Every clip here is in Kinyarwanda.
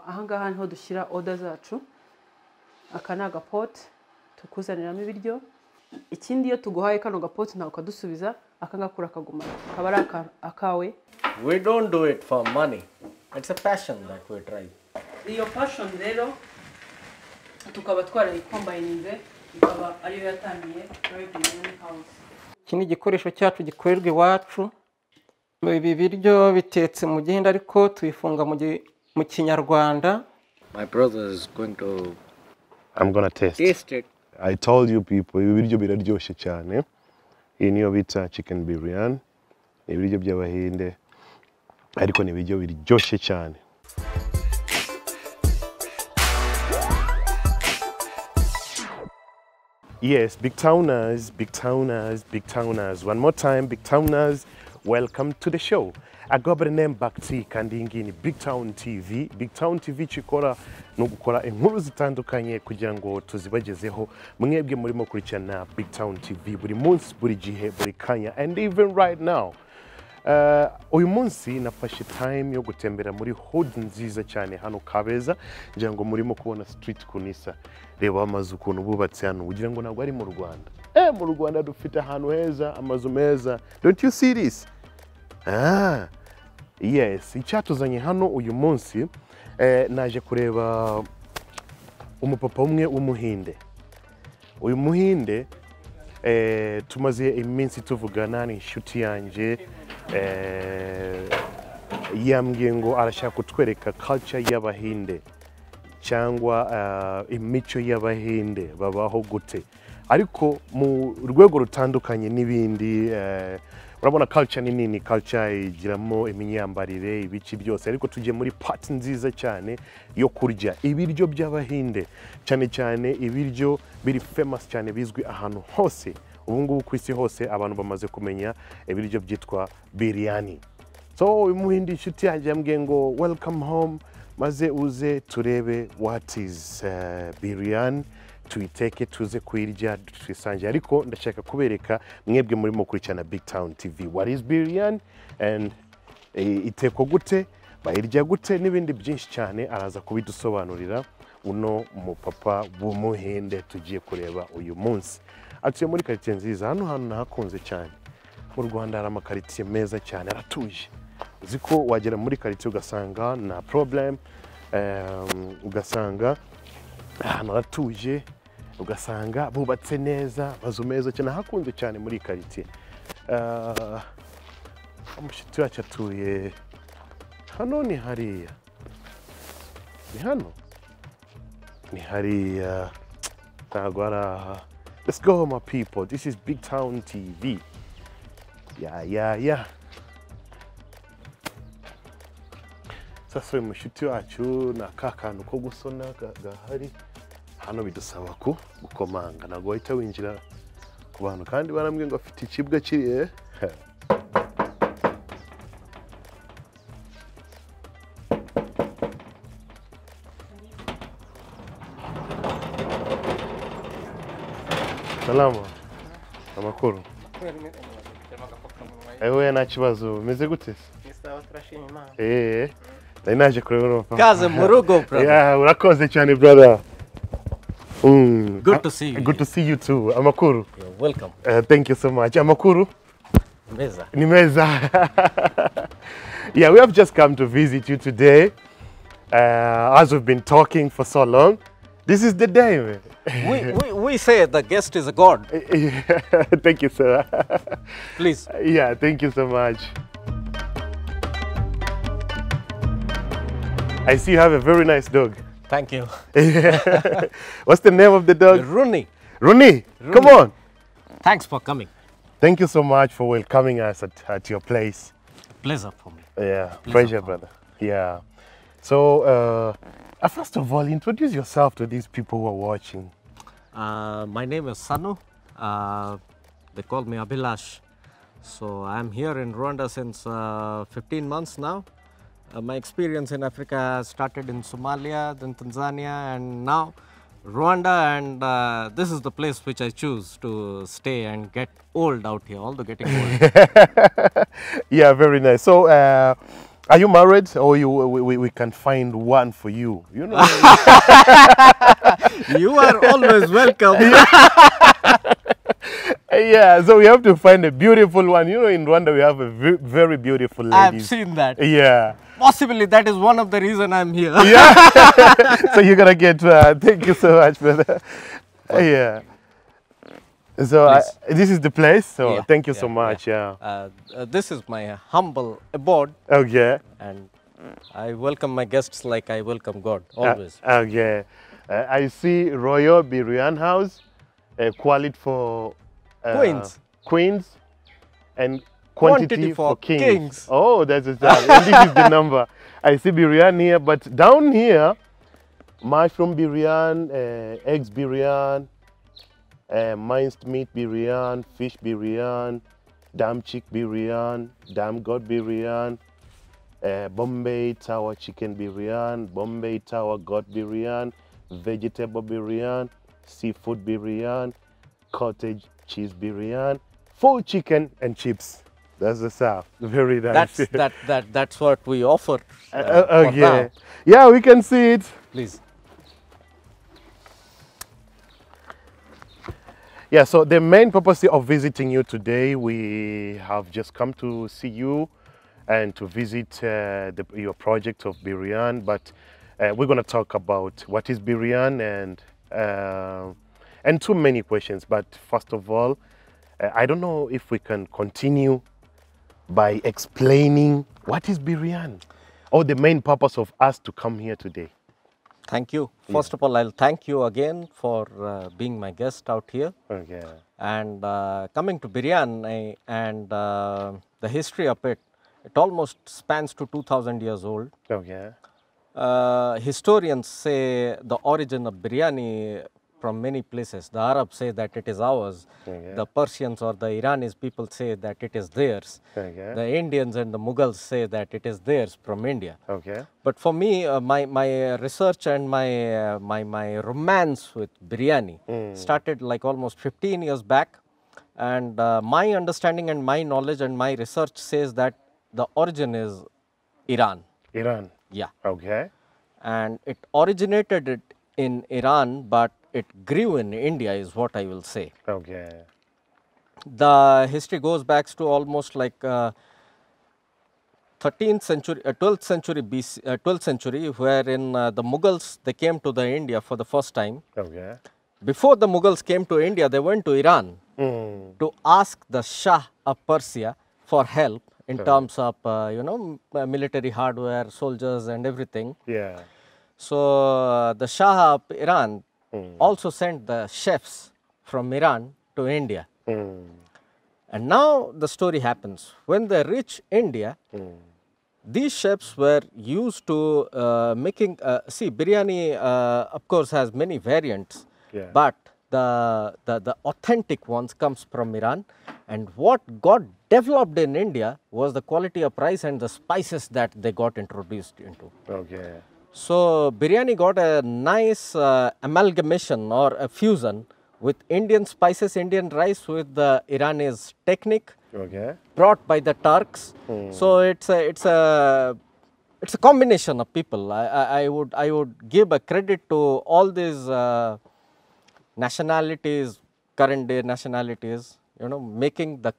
ahangaha niho dushyira order zacu. Aka ni agapote tukuzaniramo ibiryo. Ikindi iyo tuguhaye kano gapote ntago kadusubiza, akangakura kaguma kaba ari akawe. We don't do it for money. It's a passion that we try. Iyo passion rero tukaba twarayikombininze, ikaba ariyo yatangiye Ibiryo house. Iki ni igikoresho cyacu gikorerwa iwacu. Ibi biryo bitetse mu Gihinde ariko tubifunga mu Kinyarwanda. My brother is going to taste it. I told you people, ibiryo biraryoshye cyane. Iyi niyo bita chicken biryani. Ibiryo by'Abahinde ariko ni ibiryo biryoshye cyane. Yes, BigTowners, BigTowners, BigTowners. One more time, BigTowners, welcome to the show. I go by the name Bac-T kandi ingi ni BigTown TV. BigTown TV chikora no gukora inkuru zitandukanye kugira ngo tuzibagezeho mwebwe murimo kurikirana BigTown TV buri munsi buri gihe buri kanya, and even right now. Uyu munsi nafashe time yo gutembera muri hood nziza cyane hano Kabeza, ngira ngo murimo kubona street kunisa. Reba amazu ukuntu bubatse hano ugira ngo ntabwo ari mu Rwanda. Mu Rwanda dufite ahantu heza, amazu meza. Don't you see this? Yes, icyatuzanye hano uyu munsi naje kureba umupapa umwe w'Umuhinde. Uyu Muhinde tumaze iminsi tuvugana, ni inshuti yanjye. Yambwiye ngo arashaka kutwereka culture y'Abahinde cyangwa imico y'Abahinde babaho gute, ariko mu rwego rutandukanye n'ibindi. Urabona culture ni nini, culture igiramo imyambarire ibici byose, ariko tujye muri part nziza cyane yo kurya ibiryo by'Abahinde, cyane cyane ibiryo biri famous cyane bizwi ahantu hose. Ubu ngubu ku isi hose abantu bamaze kumenya ibiryo byitwa biryani. So uyu Muhinde inshuti yanjye yambwiye ngo welcome home, maze uze turebe what is biryani, tuyiteke tuze kuyirya twisangiye. Ariko ndashaka kubereka mwebwe murimo kurikirana BigTown TV what is biryani and itekwa gute, bayirya gute n'ibindi byinshi cyane araza kubidusobanurira uno mupapa w'Umuhinde tugiye kureba uyu munsi. Atuye muri quartier nziza, hano hantu nahakunze cyane. Mu Rwanda hari amakaritiye meza cyane aratuje. Uziko wagera muri quartier ugasanga na problem, ugasanga ahantu aratuje, ugasanga bubatse neza, bazo meza cyane, hakunze cyane muri quartier. Umushiti wacu atuye hano, ni hariya. Ni hano? Ni hariya. Tagwara. Let's go, my people. This is BigTown TV. Yeah. Sasa uyu mushiti wacu na kakantu ko gusona gahari hano bidusaba gukomanga, ntabwo wahita winjira ku bantu, kandi barambwiye ngo afite ikibwa kiri Salama. Amakuru. Ewe nta kibazo, meze gute? Naje kureba Kaze mu rugo, brother. Yeah, urakoze cyane, brother. Good to see you. Good to see you too. Amakuru. You're welcome. Thank you so much. Amakuru. Meza. Ni meza. Yeah, we have just come to visit you today. As we've been talking for so long, this is the day, man. We say the guest is a god. Thank you, sir. Please. Yeah, thank you so much. I see you have a very nice dog. Thank you. What's the name of the dog? Rooney. Rooney. Come on. Thanks for coming. Thank you so much for welcoming us at your place. Pleasure for me. Yeah, pleasure, brother. Yeah. So, first of all, introduce yourself to these people who are watching. My name is Sanu. They call me Abhilash. So I'm here in Rwanda since 15 months now. My experience in Africa started in Somalia, then Tanzania, and now Rwanda. And this is the place which I choose to stay and get old out here, although getting old. Yeah, very nice. So Are you married, or we can find one for you? You know. You are always welcome. Yeah, so we have to find a beautiful one. You know, in Rwanda we have a very beautiful I've ladies. seen that. Yeah. Possibly that is one of the reason I'm here. Yeah. So you're gonna get. Thank you so much, brother. Yeah. So this is the place. So Yeah, thank you yeah, so much. Yeah. This is my humble abode, Okay. and I welcome my guests like I welcome God always. Okay. I see Royal Birian House, quality for queens, and quantity for kings. Oh, that's it. And this is the number. I see Birian here, but down here, mushroom Birian, eggs Birian, minced meat Birian, fish Birian, dam chick Birian, dam goat Birian, Bombay Tower chicken Birian, Bombay Tower goat Birian, vegetable Birian, seafood Birian, cottage cheese Birian, full chicken and chips. That's the South. Very nice. That's what we offer. Okay. Now. Yeah, we can see it. Please. Yeah, so the main purpose of visiting you today, we have just come to see you and to visit your project of Birian, but we're going to talk about what is Birian and too many questions. But first of all, I don't know if we can continue by explaining what is Birian, or the main purpose of us to come here today. Thank you. First of all, I'll thank you again for being my guest out here. Okay. And coming to Birian and the history of it, it almost spans to 2000 years old. Okay. Historians say the origin of biryani from many places. The Arabs say that it is ours. Okay. The Persians or the Iranis people say that it is theirs. Okay. The Indians and the Mughals say that it is theirs from India. Okay. But for me, my research and my romance with biryani started like almost 15 years back. And my understanding and my knowledge and my research says that the origin is Iran. Iran. Yeah. Okay. And it originated in Iran, but it grew in India is what I will say. Okay. The history goes back to almost like 13th century, 12th century BC, 12th century, wherein the Mughals, they came to the India for the first time. Okay. Before the Mughals came to India, they went to Iran to ask the Shah of Persia for help in terms of, military hardware, soldiers and everything. Yeah. So the Shah of Iran also sent the chefs from Iran to India. And now the story happens. When they reach India, these chefs were used to making, see, biryani of course has many variants, but the authentic ones comes from Iran. And what got developed in India was the quality of rice and the spices that they got introduced into. Okay. So biryani got a nice amalgamation or a fusion with Indian spices, Indian rice with the Irani's technique brought by the Turks. So it's a combination of people. I would give a credit to all these nationalities, current day nationalities, making the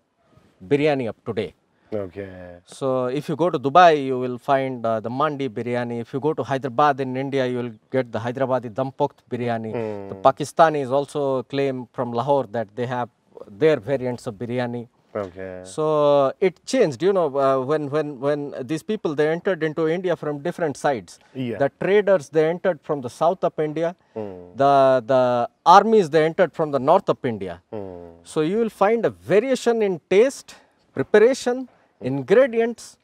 biryani of today. Okay. So if you go to Dubai, you will find the Mandi biryani. If you go to Hyderabad in India, you will get the Hyderabadi dum pokht biryani. The Pakistanis also claim from Lahore that they have their variants of biryani. Okay. So it changed, when these people, they entered into India from different sides. Yeah. The traders, they entered from the south of India. The armies, they entered from the north of India. So you will find a variation in taste, preparation, ingredients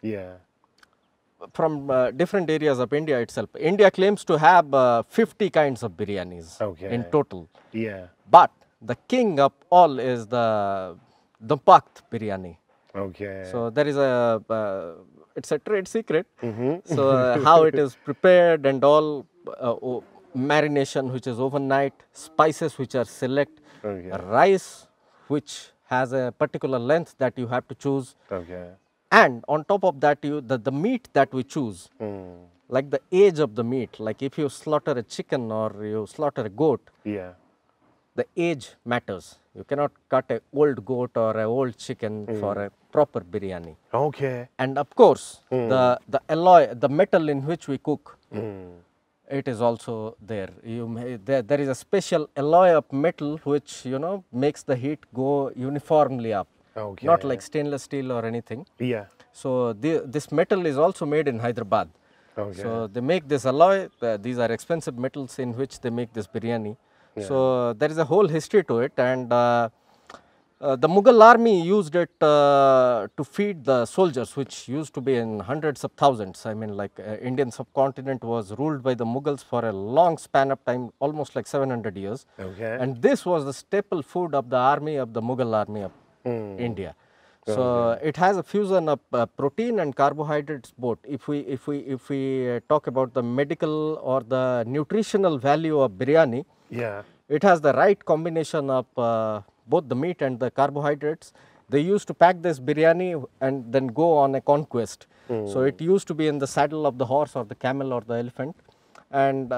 from different areas of India itself. India claims to have 50 kinds of biryanis in total. Yeah. But the king of all is the Bac-T biryani. Okay. So there is it's a trade secret. So how it is prepared and all, marination which is overnight, spices which are select, rice which has a particular length that you have to choose. Okay. And on top of that, the meat that we choose, like the age of the meat, like if you slaughter a chicken or you slaughter a goat, Yeah. the age matters. You cannot cut an old goat or an old chicken for a proper biryani. Okay. And of course, the alloy, the metal in which we cook, it is also there. There is a special alloy of metal which, you know, makes the heat go uniformly up. Okay. Not like stainless steel or anything. Yeah. So this metal is also made in Hyderabad. Okay. So they make this alloy. These are expensive metals in which they make this biryani. Yeah. So there is a whole history to it, and the Mughal army used it to feed the soldiers, which used to be in hundreds of thousands. I mean, like Indian subcontinent was ruled by the Mughals for a long span of time, almost like 700 years. Okay. And this was the staple food of the army of the Mughal army of India. So it has a fusion of protein and carbohydrates both. If we talk about the medical or the nutritional value of biryani, Yeah. it has the right combination of both the meat and the carbohydrates. They used to pack this biryani and then go on a conquest. So it used to be in the saddle of the horse or the camel or the elephant. And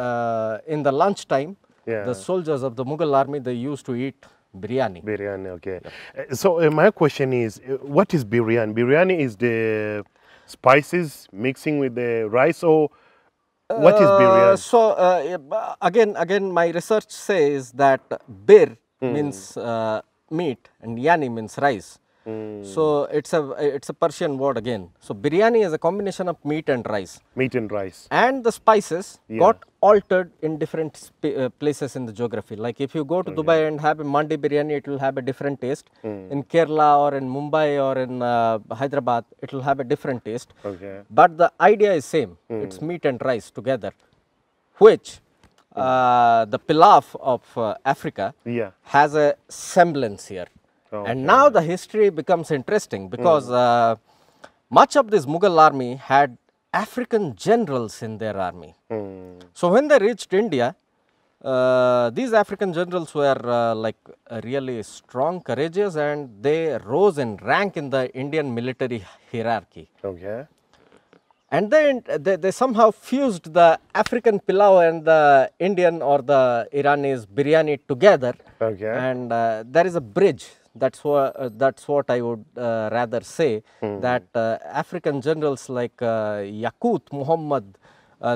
in the lunch time, the soldiers of the Mughal army, they used to eat biryani. Biryani, okay. So my question is, what is biryani? Biryani is the spices mixing with the rice, or what is biryani? So again, my research says that bir means meat and yani means rice. So it's a Persian word again. So biryani is a combination of meat and rice. Meat and rice. And the spices got altered in different places in the geography. Like if you go to Dubai and have a mandi biryani, it will have a different taste. In Kerala or in Mumbai or in Hyderabad, it will have a different taste. Okay. But the idea is same. It's meat and rice together, which the pilaf of Africa has a semblance here. And now the history becomes interesting because much of this Mughal army had African generals in their army. So when they reached India, these African generals were like really strong, courageous, and they rose in rank in the Indian military hierarchy. Okay. And then they somehow fused the African pilau and the Indian or the Irani's biryani together. Okay. And there is a bridge. That's what I would rather say, that African generals like Yaqut Muhammad,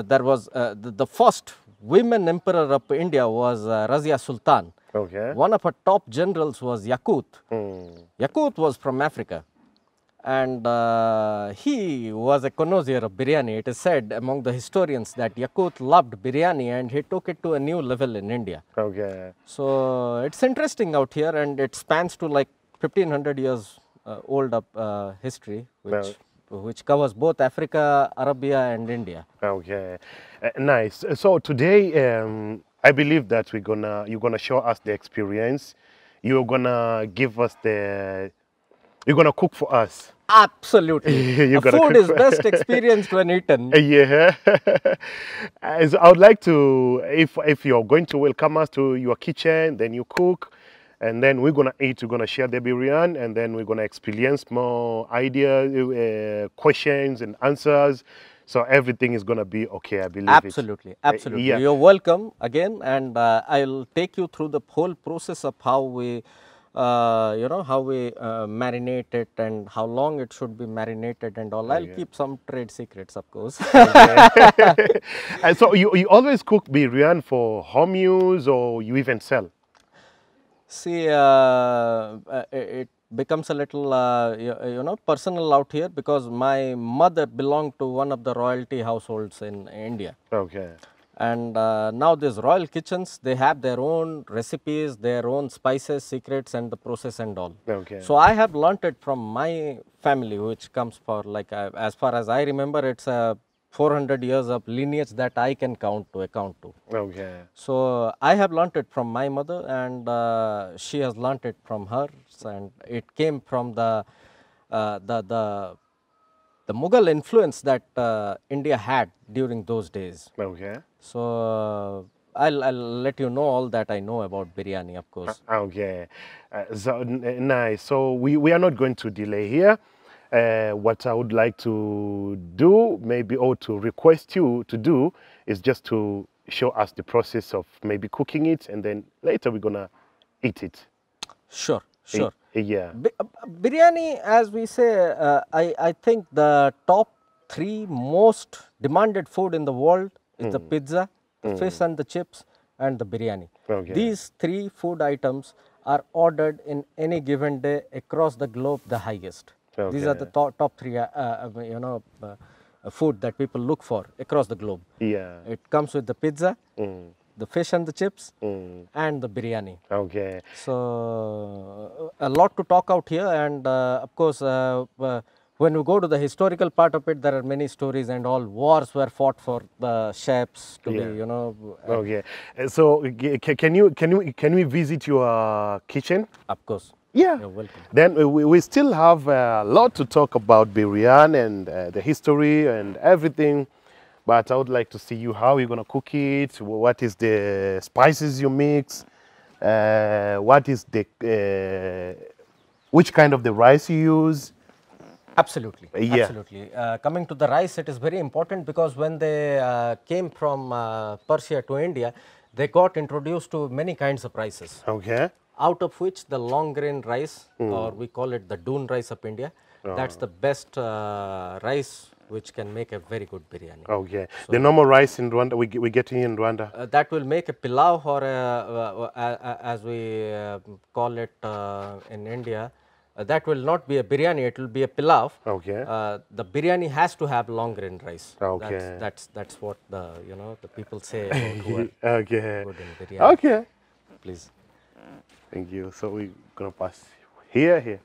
there was the first women emperor of India was Razia Sultan. Okay. One of her top generals was Yaqut. Yaqut was from Africa. And he was a connoisseur of biryani. It is said among the historians that Yaqut loved biryani and he took it to a new level in India. Okay. So it's interesting out here, and it spans to like 1500 years old of history, which covers both Africa, Arabia, and India. Okay. Nice. So today, I believe that you're gonna show us the experience. You're gonna give us you're gonna cook for us. Absolutely. Food is best experienced when eaten. Yeah. So I would like to, if you're going to welcome us to your kitchen, then you cook, and then we're gonna eat. We're gonna share the biryani, and then we're gonna experience more ideas, questions, and answers. So everything is gonna be okay, I believe. Absolutely, absolutely. Yeah. You're welcome again, and I'll take you through the whole process of how we. How we marinate it and how long it should be marinated and all. I'll keep some trade secrets, of course. And so you always cook biryani for home use, or you even sell? See, it becomes a little, personal out here because my mother belonged to one of the royalty households in India. Okay. And now these royal kitchens, they have their own recipes, their own spices, secrets, and the process and all. Okay. So I have learnt it from my family, which comes for like, as far as I remember, it's 400 years of lineage that I can account to. Okay. So I have learnt it from my mother, and she has learnt it from hers, and it came from the Mughal influence that India had during those days. Okay. So I'll let you know all that I know about biryani, of course. Okay. So nice. So we are not going to delay here. what I would like to do, maybe, or to request you to do, is just to show us the process of maybe cooking it, and then later we're gonna eat it. Sure, sure. Yeah. Biryani, as we say, I think the top 3 most demanded food in the world is the pizza, the fish and the chips, and the biryani. Okay. These 3 food items are ordered in any given day across the globe the highest. These are the top 3, food that people look for across the globe. Yeah. It comes with the pizza, the fish and the chips, and the biryani. Okay. So a lot to talk out here, and of course, when we go to the historical part of it, there are many stories, and all wars were fought for the chefs to be, Okay. So can we visit your kitchen? Of course. Yeah. You're welcome. Then we still have a lot to talk about biryani and the history and everything. But I would like to see you how you're gonna cook it. What is the spices you mix? What is the which kind of the rice you use? Absolutely. Yeah. Absolutely. Coming to the rice, it is very important because when they came from Persia to India, they got introduced to many kinds of rices. Okay. Out of which the long grain rice, or we call it the doon rice of India, that's the best rice which can make a very good biryani. Okay. So the normal rice in Rwanda, we get in Rwanda? That will make a pilau, or as we call it in India, that will not be a biryani, it will be a pilau. Okay. The biryani has to have long grain rice. Okay. That's what the the people say about who are Okay. good in biryani. Okay. Please. Thank you. So we're gonna pass here.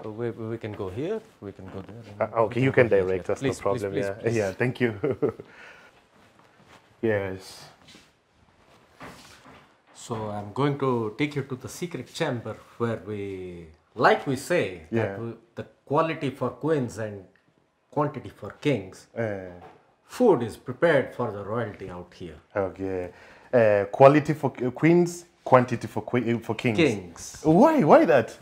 We can go here, we can go there. Okay, you can direct us, please, no problem. Please, yeah, please. yeah. Thank you. Yes. So I'm going to take you to the secret chamber where like we say, Yeah. the quality for queens and quantity for kings. Food is prepared for the royalty out here. Okay. Quality for queens, quantity for kings. Kings. Why that?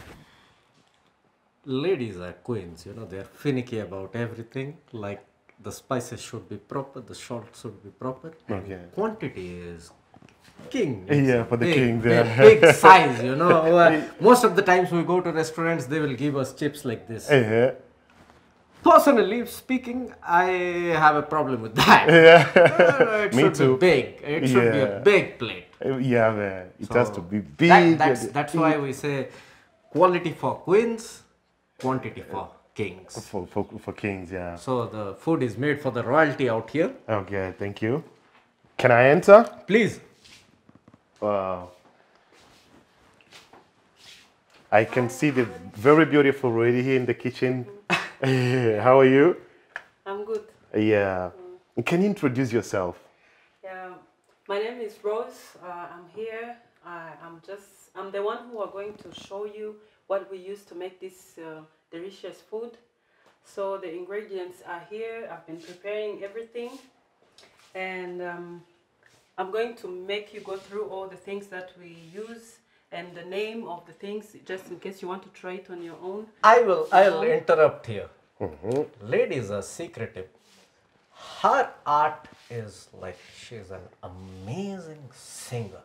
Ladies are queens, they're finicky about everything. Like the spices should be proper, the salt should be proper. Okay. Quantity is king. Yeah, for the king. Big size, Most of the times we go to restaurants, they will give us chips like this. Personally speaking, I have a problem with that. It Me should too. be big. It should be a big plate. Yeah, man. It has to be big. That's why we say quality for queens, quantity for kings. For kings, yeah. So the food is made for the royalty out here. Okay, thank you. Can I enter? Please. Wow. I can see the very beautiful lady here in the kitchen. How are you? I'm good. Yeah. Can you introduce yourself? Yeah, my name is Rose. I'm here. I'm the one who are going to show you what we use to make this delicious food. So the ingredients are here. I've been preparing everything, and I'm going to make you go through all the things that we use and the name of the things, just in case you want to try it on your own. I'll interrupt here. Ladies are secretive. Her art is like she's an amazing singer.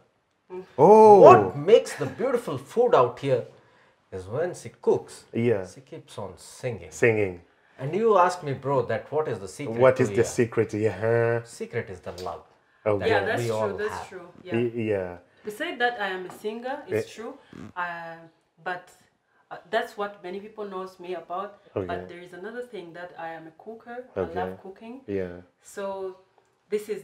Oh. What makes the beautiful food out here is when she cooks, Yeah. she keeps on singing. Singing. And you ask me, bro, that what is the secret? What to is the here? secret? Yeah. Secret is the love. Okay. Yeah, that's we all true. That's have. true. Yeah. Yeah. Besides that, I am a singer. It's true, but that's what many people knows me about. Okay. But there is another thing, that I am a cooker. Okay. I love cooking. Yeah. So this is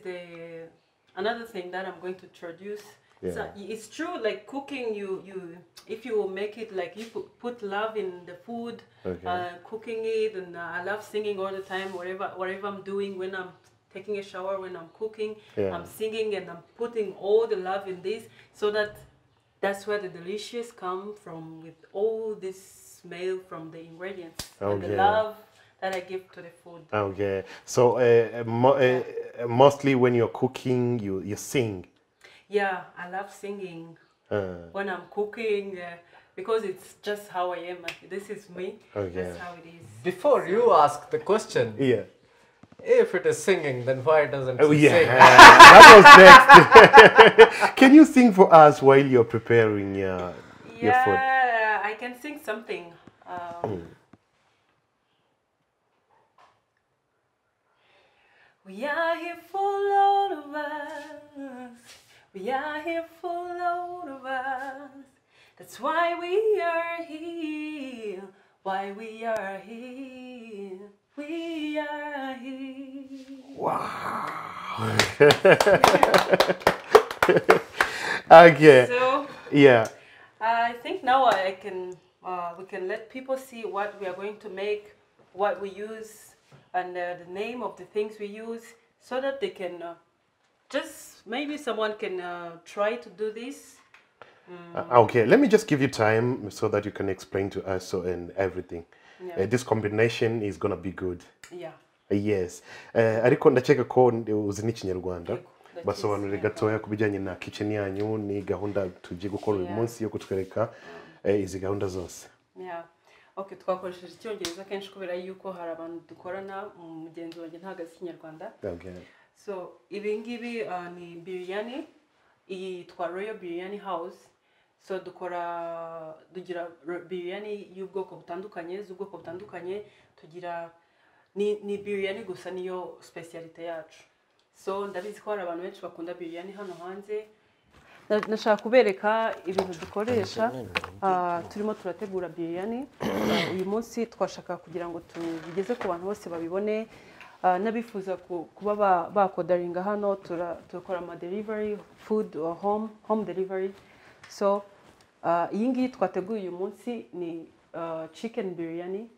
another thing that I'm going to introduce. Yeah. So it's true, like cooking, if you make it like you put love in the food, Okay. cooking it, and I love singing all the time. Whatever I'm doing, when I'm taking a shower, when I'm cooking, Yeah. I'm singing, and I'm putting all the love in this, so that's where the delicious come from, with all this smell from the ingredients and the Okay. love that I give to the food. Okay. So mostly when you're cooking, you sing. Yeah, I love singing when I'm cooking, because it's just how I am. This is me. Okay. That's how it is. Before you ask the question, Yeah. if it is singing, then why doesn't Oh it yeah, sing? that was next. Can you sing for us while you're preparing your food? Yeah, I can sing something. We are here for all of us. We are here for all of us. That's why we are here. Why we are here. We are here. Wow. Okay. So Yeah. I think now I can we can let people see what we are going to make, what we use, and the name of the things we use, so that they can just maybe someone can try to do this. Okay, let me just give you time so that you can explain to us and everything. Yeah. This combination is gonna be good. Yeah. Yes. Ariko ndakeka ko uzi n'ikinyarwanda. Yego, Basobanurire gatoya ku bijyanye na kitchen yanyu ni gahunda tugiye gukora uyu munsi yo kutwereka izi gahunda zose. Yeah. Okay, twakoresheje icyongereza kenshi kubera yuko hari abantu dukorana mugenzi wanjye ntago azi ikinyarwanda. Okay. So ibi ngibi ni biryani, iyi twa Royal Biryani House. So dugira biryani y'ubwoko butandukanye, z'ubwoko butandukanye, tugira ni biryani gusa niyo speciality yacu. So ndabizi ko hari abantu benshi bakunda biryani hano hanze. Nashaka kubereka ibintu dukoresha turimo turategura biryani. Uyu munsi twashaka kugira ngo tubigeze ku bantu bose babibone, nabifuza kuba bakodaringa hano, turakora ama delivery food or home delivery. So iyi ngiyi twateguye uyu munsi ni chicken biryani.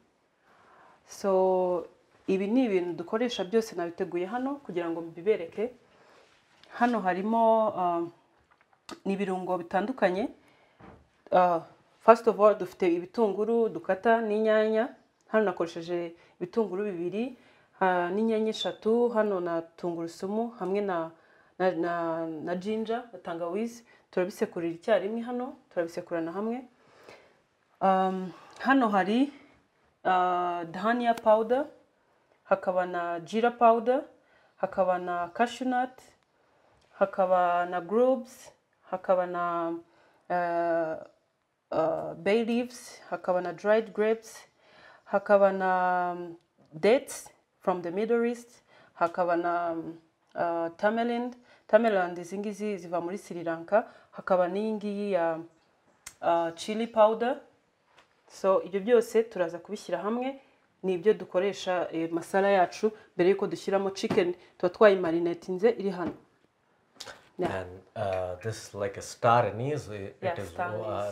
So ibi ni ibintu dukoresha byose nabiteguye hano kugira ngo mbibereke. Hano harimo n'ibirungo bitandukanye. First of all dufite ibitunguru dukata n'inyanya. Hano nakoresheje ibitunguru bibiri n'inyanya 3. Hano na tungurusumu hamwe na ginger na tangawizi. Turabisekurira icyarimwe hano, turabisekurana hamwe. Hano hari dhania powder, hakaba na jeera powder, hakaba na cashew nut, hakaba na groves, hakaba na bay leaves, hakaba na dried grapes, hakaba na dates from the Middle East, hakaba na tamarind. Tamarind izi ngizi ziva muri Sri Lanka, hakaba n'iyi ngiyi ya chili powder. So ibyo byose turaza kubishyira hamwe, ni ibyo dukoresha masala yacu mbere yuko dushyiramo chicken tuba twayimarinatinze iri hano. And this is like a star anise.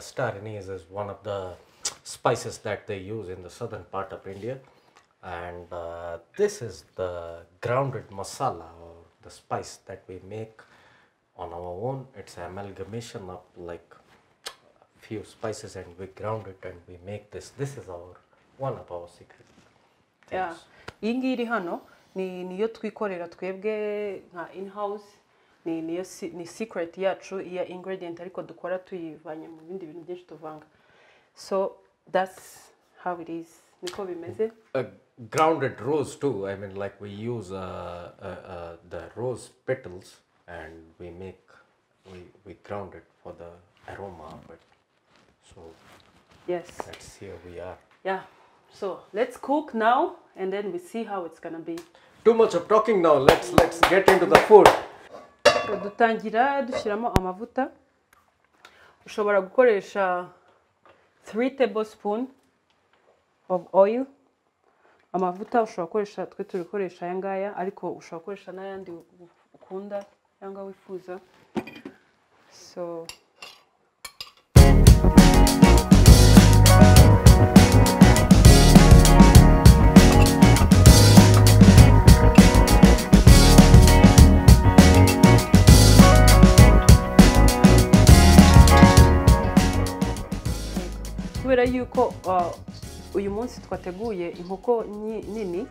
Star anise is one of the spices that they use in the southern part of India. And this is the grounded masala, or the spice that we make on our own. It's an amalgamation of like few spices, and we ground it and we make this. This is one of our secret things. Yeah. Iyi ngiyi iri hano niyo twikorera twebwe nka in-house. Ni secret yacu ya ingredient ariko dukora tuyivanye mu bindi bintu byinshi tuvanga. So that's how it is. Niko bimeze. Grounded rose too. I mean, like we use the rose petals and we ground it for the aroma of it. So yes, that's here we are. Yeah. So let's cook now and then we see how it's gonna be. Too much of talking now. Let's get into the food. So dutangira dushyiramo amavuta. Ushobora gukoresha 3 tablespoons of oil. Amavuta ushobora gukoresha, twe turikoresha aya ngaya, ariko ushobora gukoresha n'ayandi ukunda cyangwa wifuza. So kubera yuko uyu munsi twateguye inkoko nini,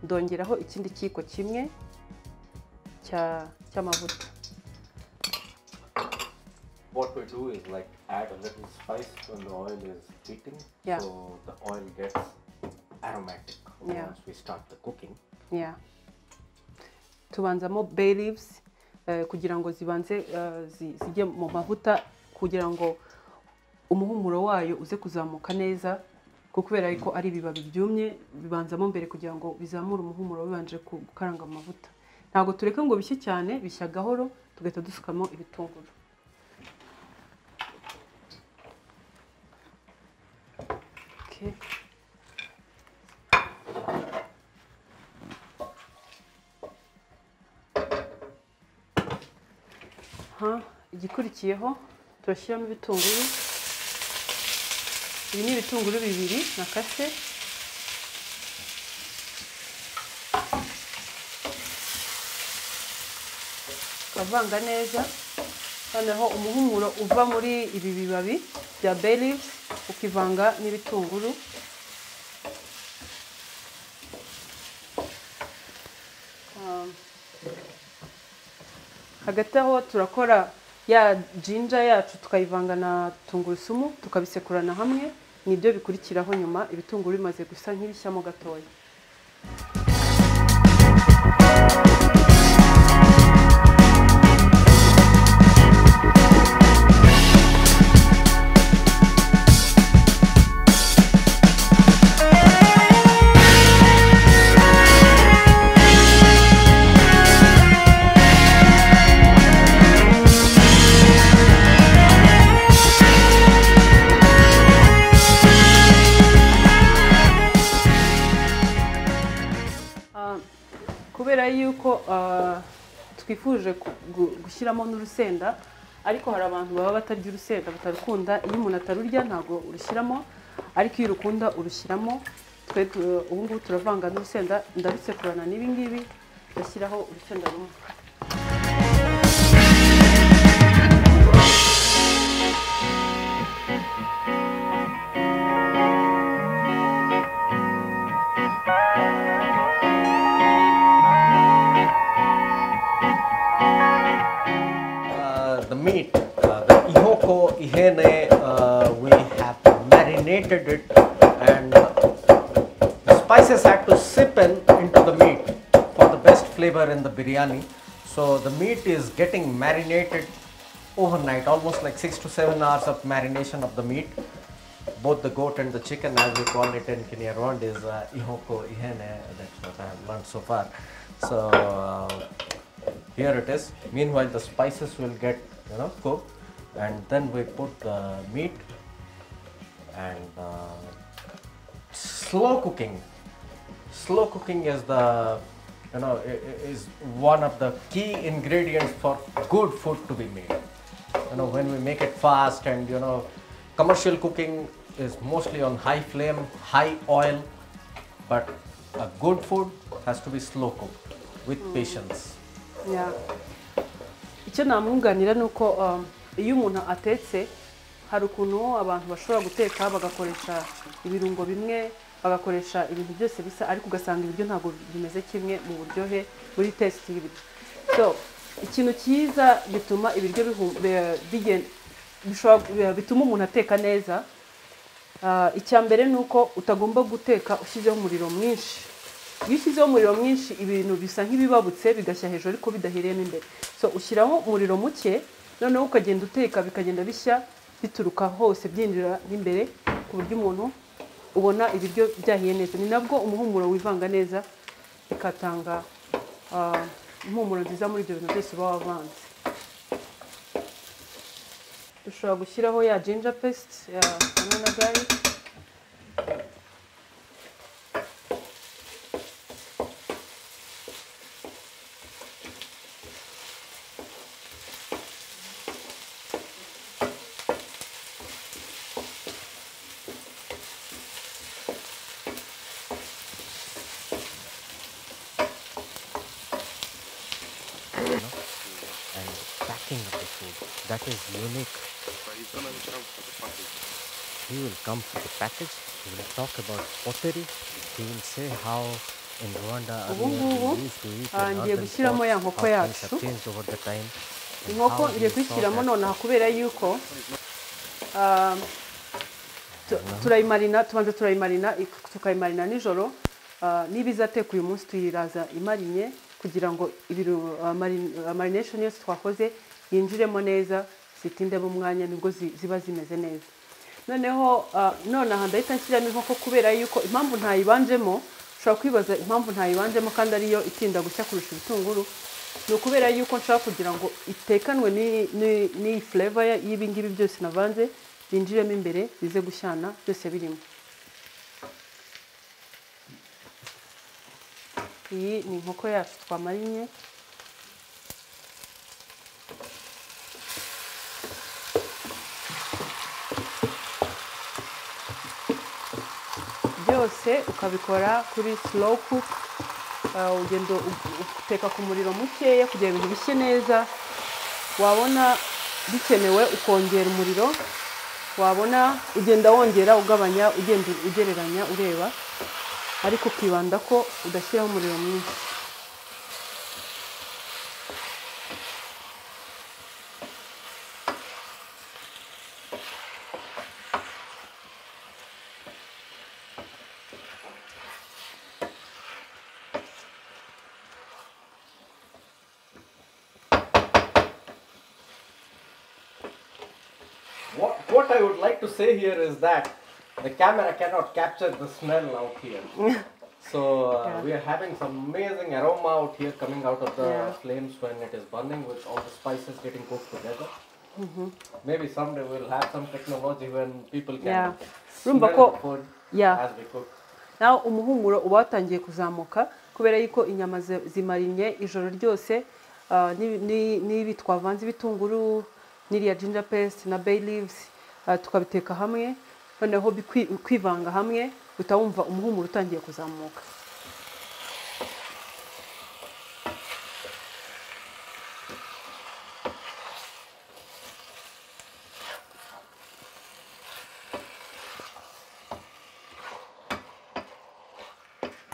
ndongeraho ikindi kiko kimwe cy'amavuta. what we do is like add a little spice when the oil is heating. Yeah. So the oil gets aromatic Yeah. once we start the cooking. Yeah. Tubanzamo bay leaves kugira ngo zibanze zijye mu mavuta kugira ngo umuhumuro wayo uze kuzamuka neza kubera ko ari ibibabi byumye bibanzamo mbere kugira ngo bizamure umuhumuro bibanje gukaranga mu mavuta. Ntago tureka ngo bishye cyane, bishya gahoro tugahita dusukamo ibitunguru. Okay. Igikurikiyeho turashyiramo ibitunguru. Ibi ni ibitunguru bibiri nakase. Kavanga neza. Noneho umuhumuro uva muri ibi bibabi bya bay leaves ukivanga n'ibitunguru. Hagati aho turakora ya ginger yacu tukayivanga na tungurusumu tukabisekurana hamwe. Nibyo bikurikiraho nyuma ibitunguru bimaze gusa nk'ibishyamo gatoya. Kubera yuko twifuje gushyiramo n'urusenda ariko hari abantu baba batarya urusenda batarukunda. Iyo umuntu atarurya ntago urushyiramo, ariko iyo urukunda urushyiramo. Twe ubu ngubu turavanga n'urusenda, ndabisekurana n'ibi ngibi ndashyiraho urusenda rumwe. The meat, the ihoko ihene, we have marinated it, and the spices had to sip into the meat for the best flavor in the biryani. So the meat is getting marinated overnight, almost like 6 to 7 hours of marination of the meat. Both the goat and the chicken, as we call it in Kinyarwanda, is ihoko ihene. That's what I have learned so far. So here it is. Meanwhile, the spices will get cooked, and then we put the meat and slow cooking. Slow cooking is the is one of the key ingredients for good food to be made. When we make it fast, and commercial cooking is mostly on high flame, high oil, but a good food has to be slow cooked with patience. Yeah. Icyo namwunganira nuko iyo umuntu atetse hari ukuntu abantu bashobora guteka bagakoresha ibirungo bimwe, bagakoresha ibintu byose bisa, ariko ugasanga ibiryo ntabwo bimeze kimwe mu buryohe muri taste y'ibiryo. So ikintu cyiza bituma ibiryo bituma umuntu ateka neza, icya mbere nuko utagomba guteka ushyizeho umuriro mwinshi. Iyo ushyizeho umuriro mwinshi ibintu bisa nk'ibibabutse bigashya hejuru ariko bidahereyemo imbere. So ushyiraho umuriro muke, noneho ukagenda uteka bikagenda bishya bituruka hose byinjira imbere ku buryo umuntu ubona ibiryo byahiye neza. Ni nabwo umuhumuro wivanga neza bikatanga impumuro nziza muri ibyo bintu byose uba wavanze. Dushobora gushyiraho ya ginger paste hamwe na garlic. That is unique. But he's gonna come for the package. He will come for the package. He will talk about pottery. He will say how in Rwanda we used to eat in ngiye earthen gushyiramo ya pots, nkoko how things yacu. have changed over the time. inkoko ngiye kwishyiramo nonaha kubera yuko turayimarina tubanza turayimarina tukayimarina nijoro niba izateka uyu munsi tuyiraza imarinye kugira ngo marination yose twakoze yinjiremo neza zitindemo umwanya nibwo ziba zimeze neza noneho nonaha ndahita nshyiramo inkoko kubera yuko impamvu ntayibanjemo ushobora kwibaza impamvu ntayibanjemo kandi ariyo itinda gushya kurusha ibitunguru ni ukubera yuko nshaka kugira ngo itekanwe n'iyi flavor y'ibi ngibi byose navanze binjiremo imbere bize gushyana byose birimo iyi ni inkoko yacu twamarinye byose ukabikora kuri slow cook ugenda uteka ku muriro mukeya kugira ibintu bishye neza wabona bikenewe ukongera umuriro wabona ugenda wongera ugabanya ugenda ugereranya ureba ariko ukibanda ko udashyiraho umuriro mwinshi What I would like to say here is that the camera cannot capture the smell out here. So we are having some amazing aroma out here coming out of the flames when it is burning with all the spices getting cooked together. Maybe someday we'll have some technology when people can smell food as we cook. Now umuhumuro uba watangiye kuzamuka kubera yuko inyama zimarinye ijoro ryose n'ibi twavanze ibitunguru n'iriya ginger paste na bay leaves tukabiteka hamwe noneho kwivanga hamwe utawumva umuhumuro utangiye kuzamuka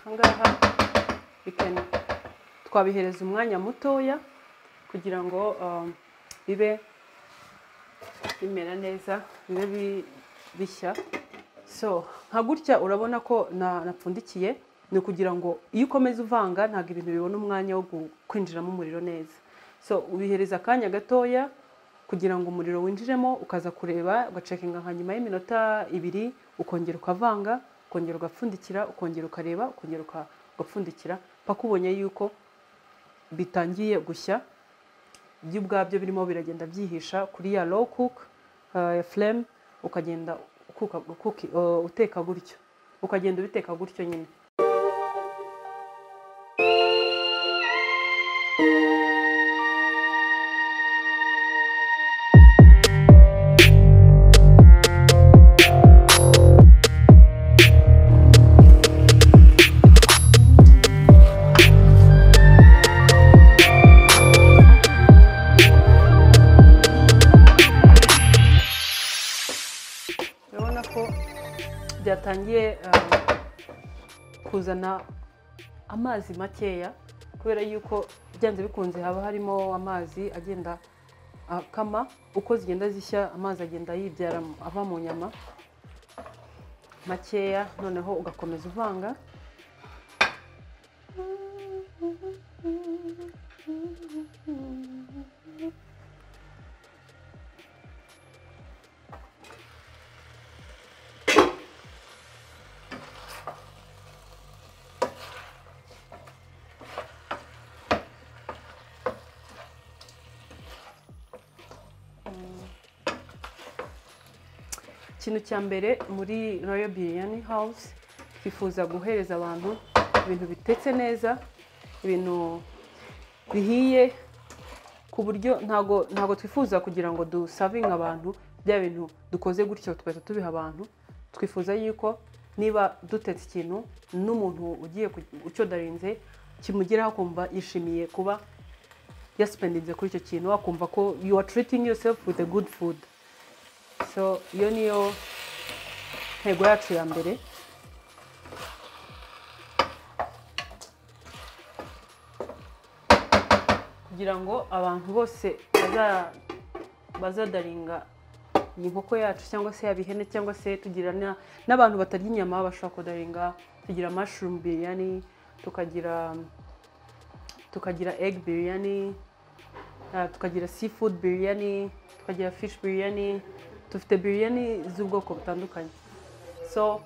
ahangaha twabihereza umwanya mutoya kugira ngo bibe bimera neza bibe bishya so nka gutya urabona ko napfundikiye ni kugira ngo iyo ukomeza uvanga ntabwo ibintu bibona umwanya wo kwinjiramo umuriro neza so ubihereza akanya gatoya kugira ngo umuriro winjiremo ukaza kureba ugacekinga nka nyuma y'iminota 2 ukongera ukavanga ukongera ugapfundikira ukongera ukareba ukongera ugapfundikira paka ubonye yuko bitangiye gushya byo ubwabyo birimo biragenda byihisha kuri ya low cook flame ukagenda uteka gutyo ukagenda ubiteka gutyo nyine byatangiye kuzana amazi makeya kubera yuko byanze bikunze haba harimo amazi agenda akama uko zigenda zishya amazi agenda yibyara ava mu nyama makeya noneho ugakomeza uvanga ikintu cya mbere muri Royal Biryani House twifuza guhereza abantu ibintu bitetse neza ibintu bihiye ku buryo ntago twifuza kugira ngo dusavinga abantu bya bintu dukoze gutyo twese tubiha abantu twifuza yuko niba dutetse ikintu n'umuntu ugiye ucyodarinze kimugeraho kumva yishimiye kuba yaspendinze kuri icyo kintu akumva ko you are treating yourself with a good food so iyo niyo ntego yacu ya mbere kugira ngo abantu bose bazadaringa iyi nkoko yacu cyangwa se yaba ihene cyangwa se tugira n'abantu batarya inyama bashobora kudaringa. Tugira mushroom biryani, tukagira egg biryani, tukagira seafood biryani, tukagira fish biryani, dufite biryani z'ubwoko butandukanye. So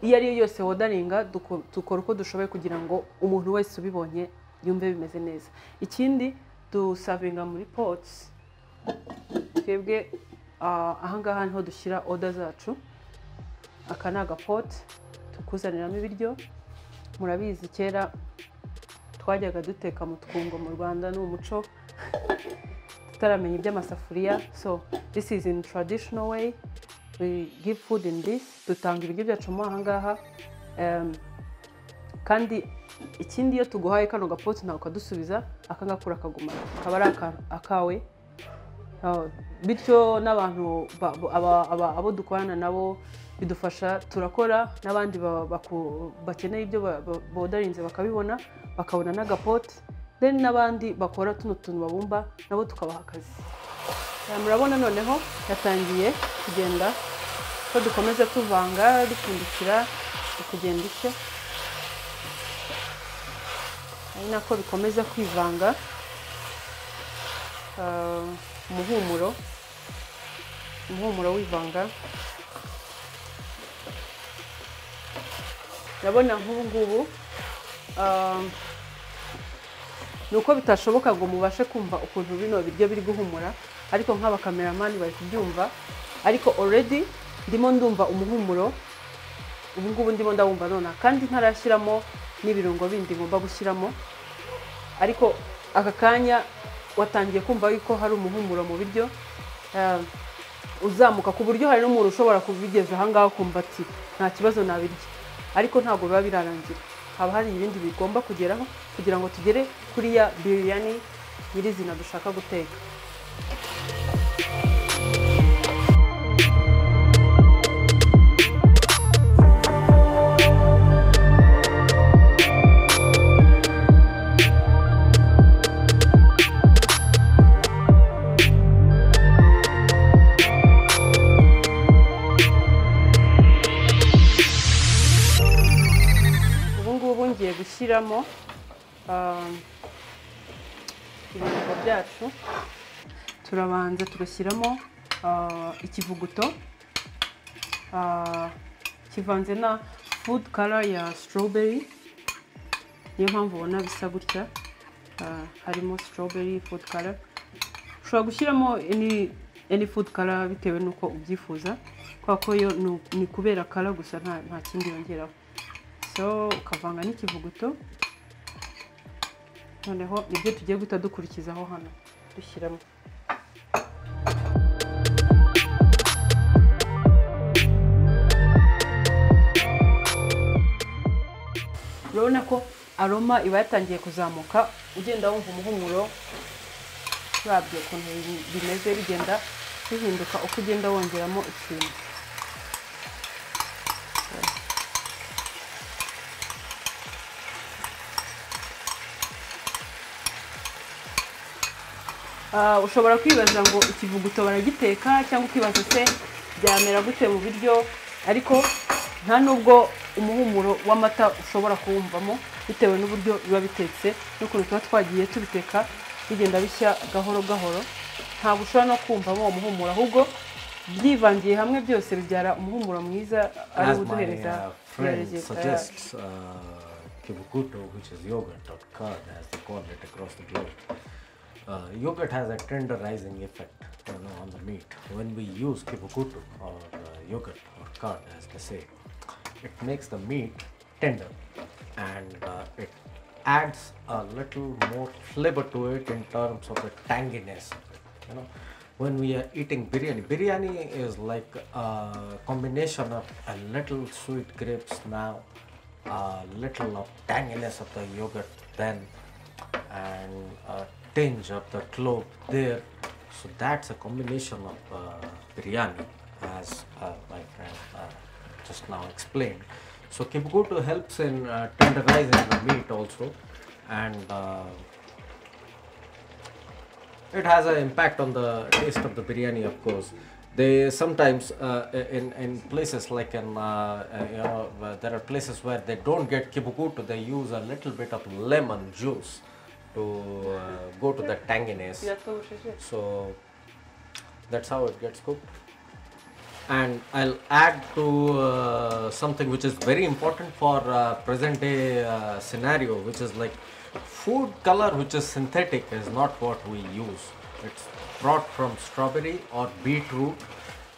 iyo ari yo yose wodaringa dukora uko dushoboye kugira ngo umuntu wese ubibonye yumve bimeze neza. Ikindi dusavinga muri pots. Twebwe ahangaha niho dushyira order zacu. Aka ni agapote tukuzaniramo ibiryo. Murabizi kera twajyaga duteka mu twungo mu Rwanda, ni umuco tutaramenya iby'amasafuriya. So this is in traditional way. We give food in this. Dutanga ibiryo byacu mo ahangaha. Kandi ikindi iyo tuguhaye kano gapote nawe ukadusubiza, akangakura akaguma kaba ari akawe. Bityo n'abantu abo dukorana nabo bidufasha, turakora n'abandi bakeneye ibyo bodarinze bakabibona, bakabona n'agapote. Then n'abandi bakora tuno tuntu babumba nabo tukabaha akazi. Murabona noneho yatangiye kugenda ko dukomeza tuvanga dupfundikira kugenda ishya. Ari nako bikomeza kwivanga umuhumuro wivanga. Ndabona nk'ubu ngubu nuko bitashoboka ngo mubashe kumva ukuntu bino biryo biri guhumura, ariko nk'abakameramani bari kubyumva. Ariko already ndimo ndumva umuhumuro, ubu ngubu ndimo ndawumva nona, kandi ntarashyiramo n'ibirungo bindi ngomba gushyiramo. Ariko aka kanya watangiye kumva yuko hari umuhumuro mu biryo uzamuka, ku buryo hari n'umuntu ushobora kubigeza ahangaha kumva ati nta kibazo nabirya. Ariko ntabwo biba birarangira, haba hari ibindi bigomba kugeraho kugira ngo tugere kuri ya biryani nyirizina dushaka guteka. Gushyiramo ibirungo byacu. Turabanza tugashyiramo ikivuguto kivanze na food color ya strawberry, niyo mpamvu ubona bisa gutya. Harimo strawberry food color. Ushobora gushyiramo any food color bitewe nuko ubyifuza, kwa ko yo ni kubera color gusa, nta kindi yongeraho. So ukavanga n'ikivuguto. Noneho nibyo tugiye guhita dukurikizaho hano dushyiramo. Urabona ko aroma iba yatangiye kuzamuka, ugenda wumva umuhumuro wabyo ukuntu bimeze bigenda bihinduka uko ugenda wongeramo ikintu. Ushobora kwibaza ngo ikivuguto baragiteka cyangwa ukibaza se byamera gute mu biryo, ariko nta nubwo umuhumuro w'amata ushobora kuwumvamo bitewe n'uburyo biba bitetse n'ukuntu tuba twagiye tubiteka bigenda bishya gahoro gahoro. Ntabwo ushobora no kumvamo uwo muhumuro, ahubwo byivangiye hamwe byose bibyara umuhumuro mwiza ari uduhereza. Kibukuto, which is yogurt or curd as they call it across the globe. Yogurt has a tenderizing effect on the meat. When we use kibukutu or yogurt or curd as they say, it makes the meat tender and it adds a little more flavor to it in terms of the tanginess. When we are eating biryani is like a combination of a little sweet grapes now, a little of tanginess of the yogurt then, and a tinge of the clove there. So that's a combination of biryani, as my friend just now explained. So kibukutu helps in tenderizing the meat also, and it has an impact on the taste of the biryani, of course. They sometimes in places like in there are places where they don't get kibukutu, they use a little bit of lemon juice to go to the tanginess. So that's how it gets cooked. And I'll add to something which is very important for present day scenario, which is like food color which is synthetic is not what we use. It's brought from strawberry or beetroot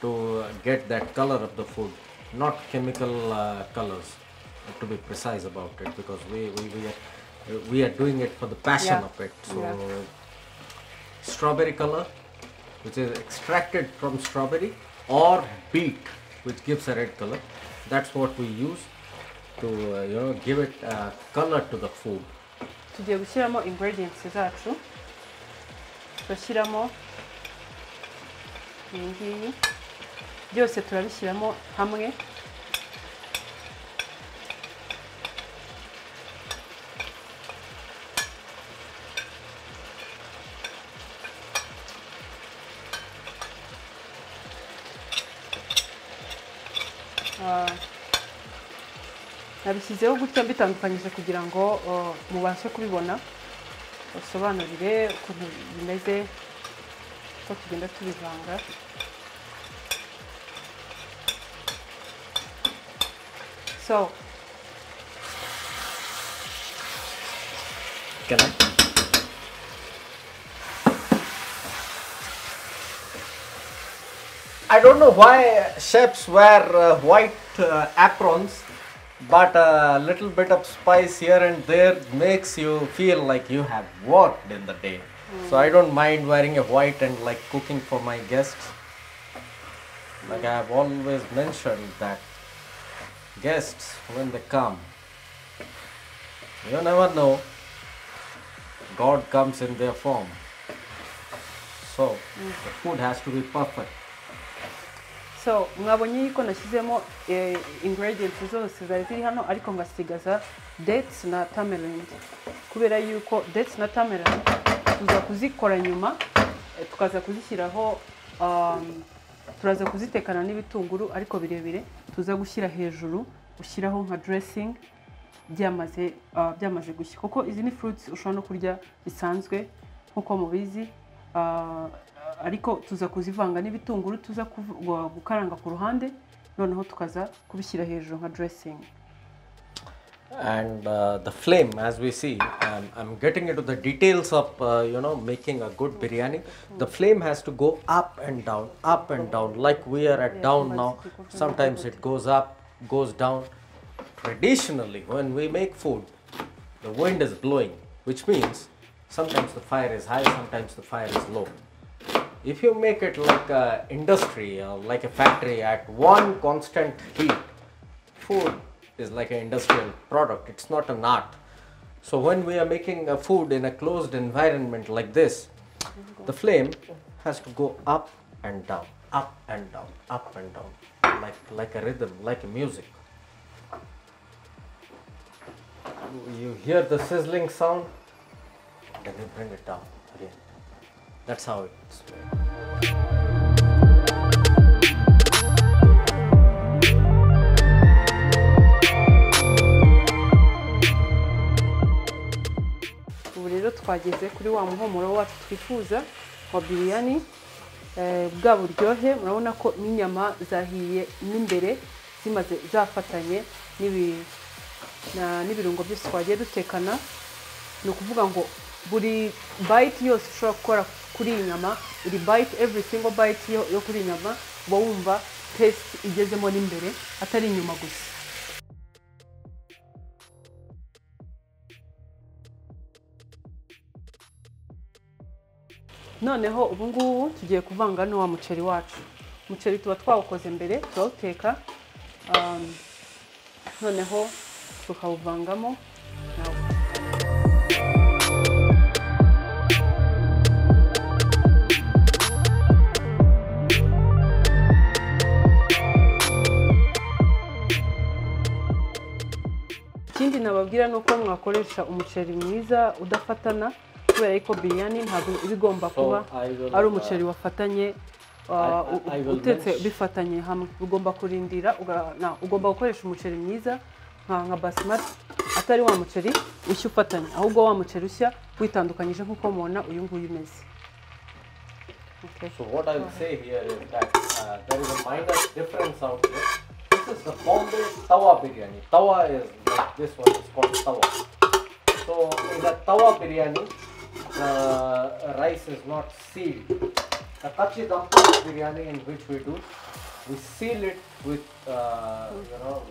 to get that color of the food, not chemical colors, to be precise about it, because we are doing it for the passion of it. So strawberry color, which is extracted from strawberry, or beet, which gives a red color, that's what we use to give it color to the food. Tugiye gushyiramo ingredients zacu, turashyiramo iyi ngiyi, byose turabishyiramo hamwe. Nabishyizeho gutya mbitandukanyije kugira ngo mubashe kubibona, basobanurire ukuntu bimeze, ko tugenda tubivanga. So Can I don't know why chefs wear white aprons, but a little bit of spice here and there makes you feel like you have worked in the day. So I don't mind wearing a white and like cooking for my guests. Like I have always mentioned that guests, when they come, you never know, God comes in their form. So the food has to be perfect. So mwabonye yuko nashyizemo ingredients zose zari ziri hano, ariko ngasigaza dates na tamarind, kubera yuko dates na tamarind tuza kuzikora nyuma, tukaza kuzishyiraho, turaza kuzitekana n'ibitunguru ariko birebire, tuza gushyira hejuru, ushyiraho nka dressing byamaze gushya, kuko izi ni fruits ushobora no kurya bisanzwe nkuko mubizi, ariko tuza kuzivanga n'ibitunguru, tuza gukaranga ku ruhande, noneho tukaza kubishyira hejuru nka dressing. And the flame, as we see, I'm getting into the details of making a good biryani. The flame has to go up and down, like we are at down now. Sometimes it goes up, goes down. Traditionally, when we make food, the wind is blowing, which means sometimes the fire is high, sometimes the fire is low. If you make it like an industry or like a factory at one constant heat, food is like an industrial product. It's not an art. So when we are making a food in a closed environment like this, the flame has to go up and down, up and down, up and down, like a rhythm, like a music. You hear the sizzling sound, then you bring it down again. That's how it's made. Ubu rero twageze kuri wa muhumuro wacu twifuza wa biryani, bwa buryohe. Murabona ko n'inyama zahiye n'imbere zimaze zafatanye n'ibirungo byose twagiye dutekana. Ni ukuvuga ngo buri bite yose ushobora gukora kuri iyi nyama, buri bite, every single bite yo kuri iyi nyama uba wumva taste igezemo n'imbere, atari inyuma gusa. Noneho ubu ngubu tugiye kuvanga n'uwa muceri wacu. Umuceri tuba twawukoze mbere, turawuteka, noneho tukawuvangamo nawo. Ikindi nababwira nuko mwakoresha umuceri mwiza udafatana, kubera ko biryani ntabwo ibigomba kuba ari umuceri wafatanye utetse bifatanye hamwe. Ugomba kurindira ugomba gukoresha umuceri mwiza nka basmati atari wa muceri ushya ufatanye, ahubwo wa muceri ushya witandukanyije nk'uko mubona uyu nguyu umeze. Okay. So what I will say here is that there is a minor difference out here. This is the Bombay tawa biryani. Tawa is like this one is called tawa. So in the tawa biryani, the rice is not sealed. The kachi dum biryani in which we do, we seal it with you know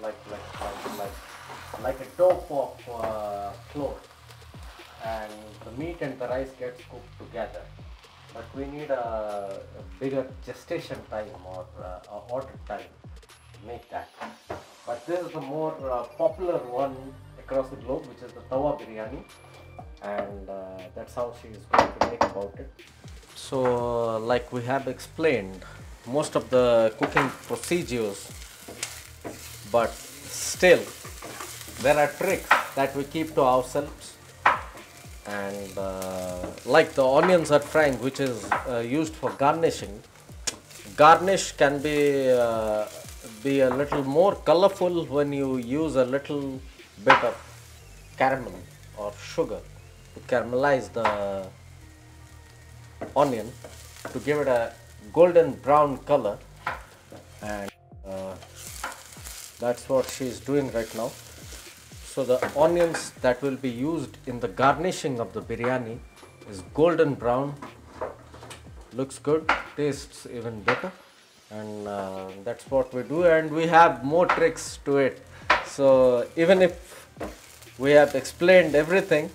like a dope of cloth, and the meat and the rice gets cooked together. But we need a bigger gestation time or order time to make that. But this is the more popular one across the globe, which is the tawa biryani, and that's how she is going to make about it. So like we have explained most of the cooking procedures, but still there are tricks that we keep to ourselves. And like the onions are frying, which is used for garnishing. Garnish can be a little more colorful when you use a little bit of caramel or sugar to caramelize the onion to give it a golden brown color, and that's what she is doing right now. So the onions that will be used in the garnishing of the biryani is golden brown, looks good, tastes even better, and that's what we do, and we have more tricks to it. So even if we have explained everything,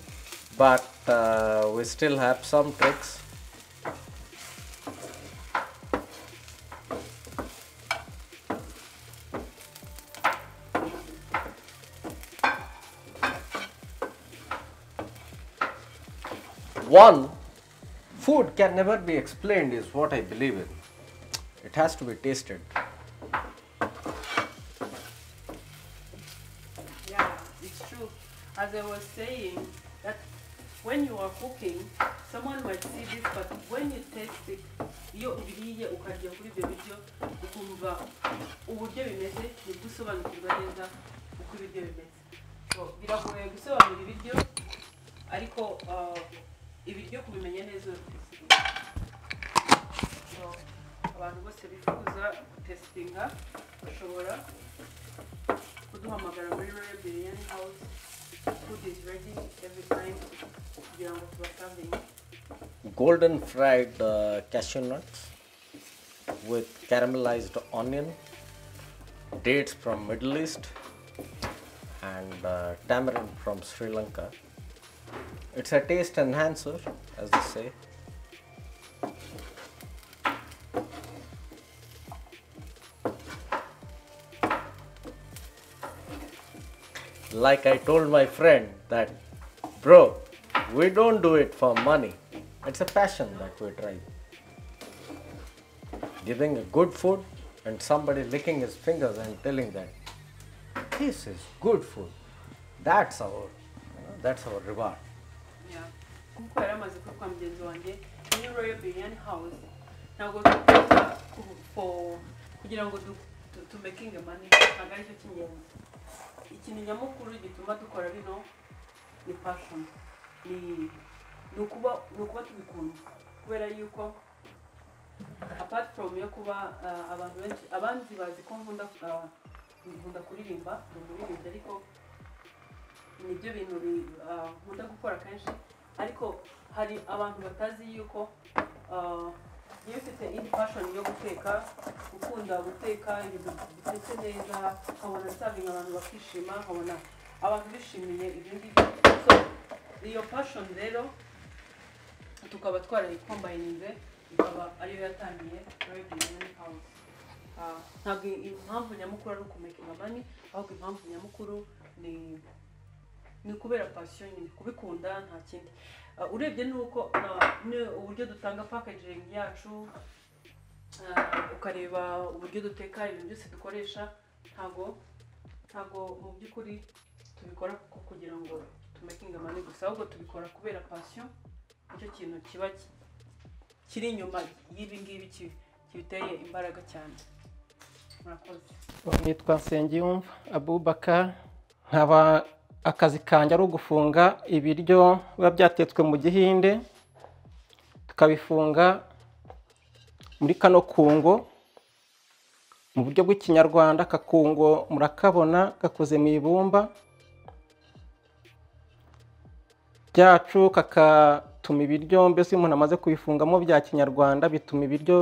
but we still have some tricks. One, food can never be explained is what I believe in. It has to be tasted. Yeah, it's true. As I was saying, that when you are cooking, someone might see this, but when you taste it, iyo ubiriye ukarya kuri ibyo biryo ukumva uburyo bimeze nibwo usobanukirwa neza uko ibiryo bimeze. Biragoye gusobanura ibiryo, ariko ibiryo kubimenya neza. Abantu bose bifuza gutestinga bashobora kuduhamagara muri Royal Biryani House. Food is ready every time kugira ngo tubaservinge. Golden fried cashew nuts with caramelized onion, dates from Middle East, and tamarind from Sri Lanka. It's a taste enhancer, as they say. Like I told my friend that, bro, we don't do it for money. It's a passion that we try. Giving a good food and somebody licking his fingers and telling that this is good food. That's our reward. Yeah. Kuko yaramaze kwa mgenzi wanjye ni Royal Biryani House. Ntabwo tukora for kugira ngo to making money ntabwo ari cyo cy'ingenzi. Ikintu nyamukuru gituma dukora bino ni passion. Ni ukuba tubikunda kubera yuko apart from yo kuba abantu benshi abanzi bazi ko nkunda kuririmba n'umuririmbyi, ariko nibyo bintu nkunda gukora kenshi, ariko hari abantu batazi yuko iyo ufite indi passion yo guteka, ukunda guteka ibintu bitetse neza, nkabona serving abantu bakishima, nkabona abantu bishimiye ibyo ngibyo. So iyo passion rero tukaba twarayikombayininze, ikaba ariyo yatangiye Royal Biryani House. Ntabwo impamvu nyamukuru ari ukumakinga money, ahubwo impamvu nyamukuru ni kubera passion, ni kubikunda, nta kindi. Urebye nuko uburyo dutanga packaging yacu, ukareba uburyo duteka ibintu byose dukoresha, ntago mu by'ukuri tubikora kugira ngo tumakinga money gusa, ahubwo tubikora kubera passion icyo kintu kiba kiri inyuma y'ibi ngibi kibiteye imbaraga cyane. Murakoze. Nitwa Nsengiyumva Abubakar, nkaba akazi kanjye ari ugufunga ibiryo biba byatetswe mu Gihinde, tukabifunga muri kano kungo mu buryo bw'ikinyarwanda. Kakungo murakabona gakoze mu ibumba byacu, kakatuma ibiryo, mbese umuntu amaze kubifungamo bya kinyarwanda bituma ibiryo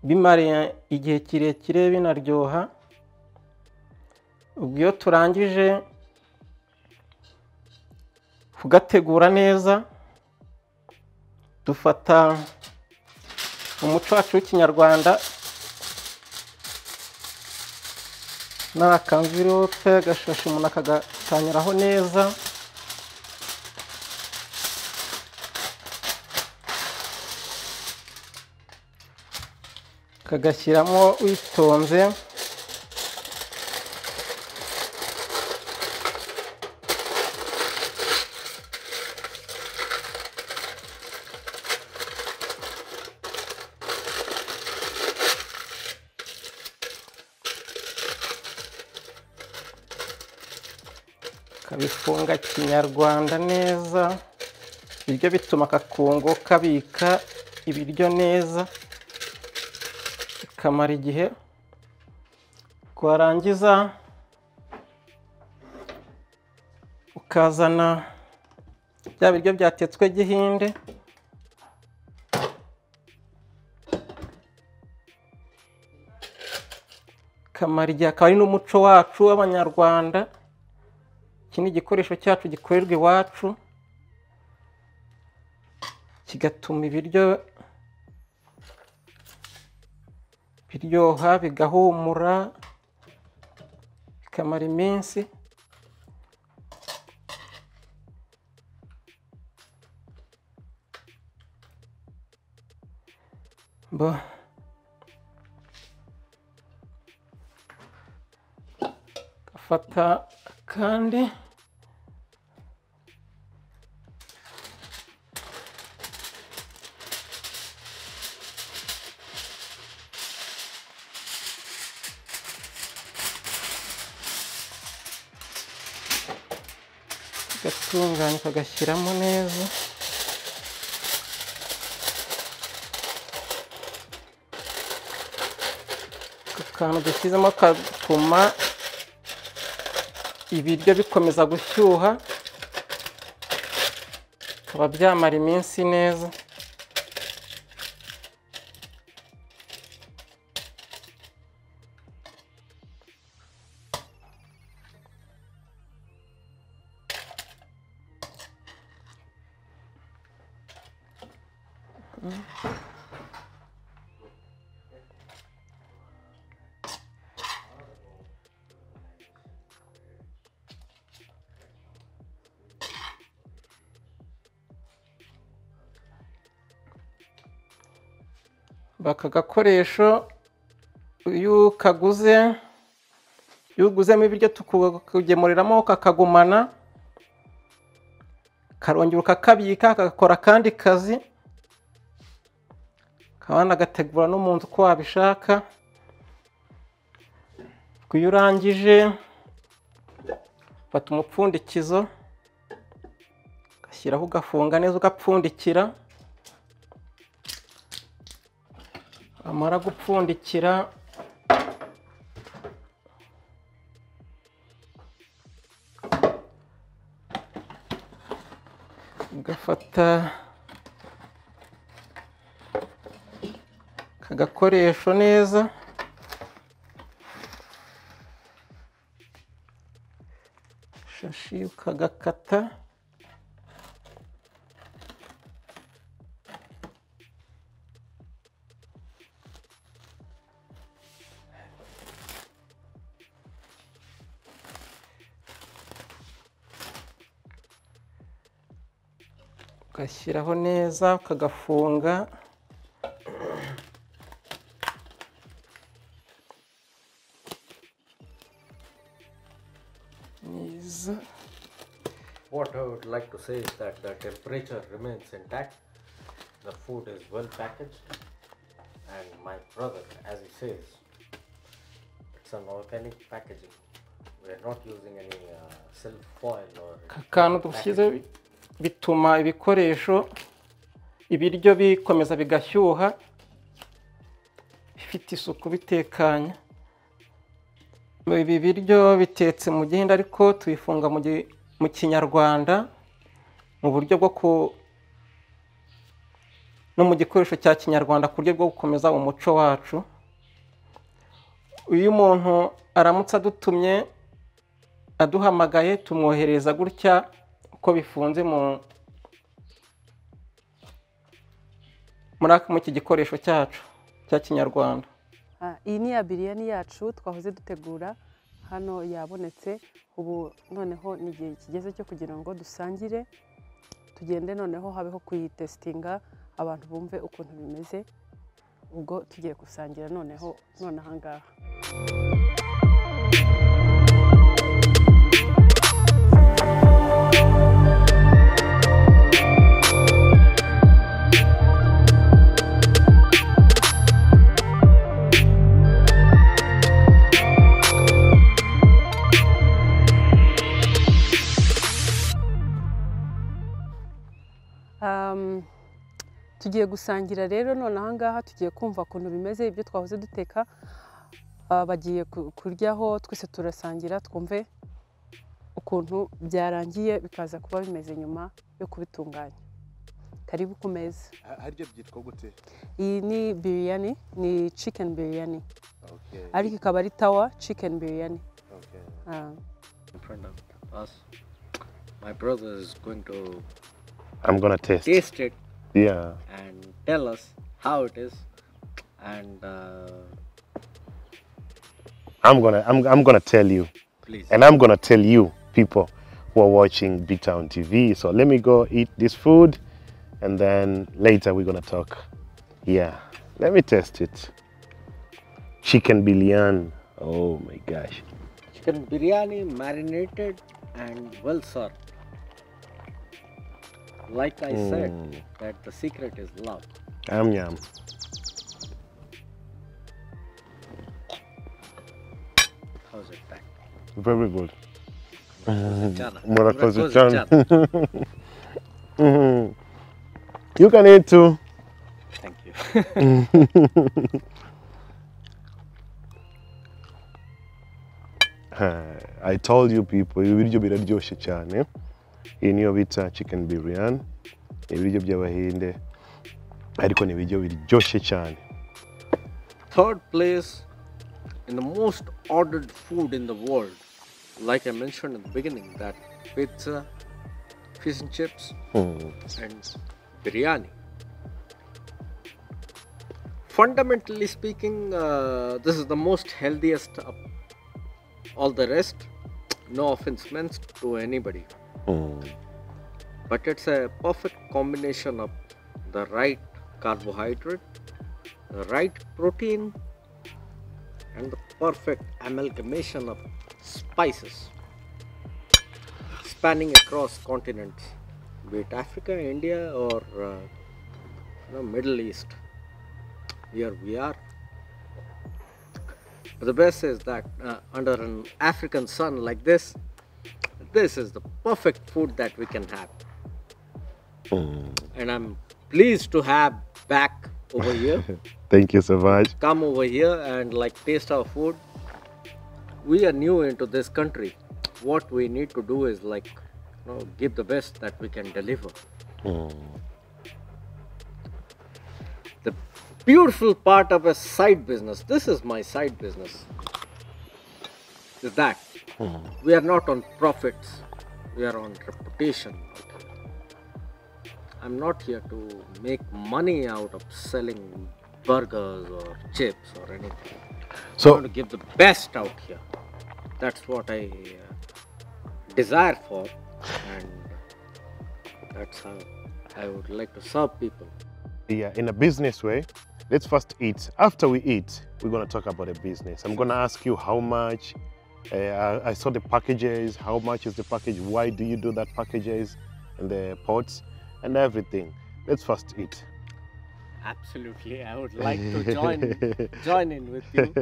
bimara igihe kirekire binaryoha. Ubwo iyo turangije kugategura neza, dufata umuco wacu w'ikinyarwanda n'akamvirope, agashashi umuntu akagatanyuraho neza, kagashyiramo witonze. Kabifunga kinyarwanda neza, ibiryo bituma akakungo kabika ibiryo neza bikamara igihe. Warangiza ukazana bya biryo byatetswe Gihinde, kamara igihe. Akaba ari n'umuco wacu w'Abanyarwanda. Iki ni igikoresho cyacu gikorerwa iwacu, kigatuma ibiryo biryoha, bigahumura, bikamara iminsi. Gafata kandi gatunganya, kagashyiramo neza. Akantu dushyizemo katuma ibiryo bikomeza gushyuha, bikaba byamara iminsi neza. Aka gakoresho iyo uguzemo ibiryo tukugemuriramo, kakagumana, karongera ukakabika, kagakora akandi kazi, kabanagategura no mu nzu uko wabishaka. Iyo urangije ufata umupfundikizo ugashyiraho, ugafunga neza, ugapfundikira. Amara gupfundikira, ugafata kagakoresho neza, shashi ukagakata, ugashyiraho neza, ukagafunga. Neza What I would like to say is that the temperature remains intact, the food is well packaged, and my brother, as he says, it's an organic packaging. We are not using any silk foil or akantu dushyize bituma ibikoresho ibiryo bikomeza bigashyuha bifite isuku bitekanye. Ibi biryo bitetse mu Gihinde ariko tubifunga mu Kinyarwanda mu buryo bwo no mu gikoresho cya Kinyarwanda ku buryo bwo gukomeza umuco wacu. Uyu muntu aramutse adutumye aduhamagaye tumwohereza gutya uko bifunze mu iki gikoresho cyacu cya Kinyarwanda. Iyi ni ya biryani yacu twahoze dutegura hano yabonetse. Ubu noneho ni igihe kigeze cyo kugira ngo dusangire, tugende noneho habeho kuyitestinga abantu bumve ukuntu bimeze. Ubwo tugiye gusangira noneho aha ngaha. Tugiye gusangira rero none aha ngaha, tugiye kumva ukuntu bimeze ibyo twahoze duteka. Bagiye kuryaho, twese turasangira twumve ukuntu byarangiye bikaza kuba bimeze nyuma yo kubitunganya. Karibu ku meza. Harya byitwa gute? Iyi ni biryani, ni chicken biryani. Okay. Ariko ikaba ari tawa chicken biryani. Okay. in front of us. My brother is going to I'm gonna taste it Yeah. and tell us how it is, and I'm gonna tell you. please. And I'm gonna tell you, people who are watching BigTown TV. So let me go eat this food, and then later we're gonna talk. Yeah, let me test it. Chicken biryani. Oh my gosh. Chicken biryani, marinated and well served. Like I said, that the secret is love. Yum yum. How's it back? Very good. Murakoze Murakoze cyane. Mhm. You can eat too. Thank you. I told you people, ibiryo biraryoshye cyane. Iyi niyo bita chicken biryani. Ibiryo by'Abahinde. Ariko ni ibiryo biryoshye cyane. Third place in the most ordered food in the world. Like I mentioned in the beginning, that pizza, fish and chips, and biryani. Fundamentally speaking, this is the most healthiest of all the rest. No offense meant to anybody. But it's a perfect combination of the right carbohydrate, the right protein, and the perfect amalgamation of spices spanning across continents, be it Africa, India, or Middle East. Here we are. But the best is that under an African sun like this is the perfect food that we can have. And I'm pleased to have Bac over here. Thank you so much. Come over here and taste our food. We are new into this country. What we need to do is give the best that we can deliver. The beautiful part of a side business, this is my side business, is that we are not on profits, we are on reputation. I'm not here to make money out of selling burgers or chips or anything. I want to give the best out here. That's what I desire for, and that's how I would like to serve people. Yeah, in a business way, let's first eat. After we eat, we're going to talk about a business. I'm going to ask you how much I saw the packages. How much is the package? Why do you do that packages and the pots and everything? Let's first eat. Absolutely, I would like to join in with you.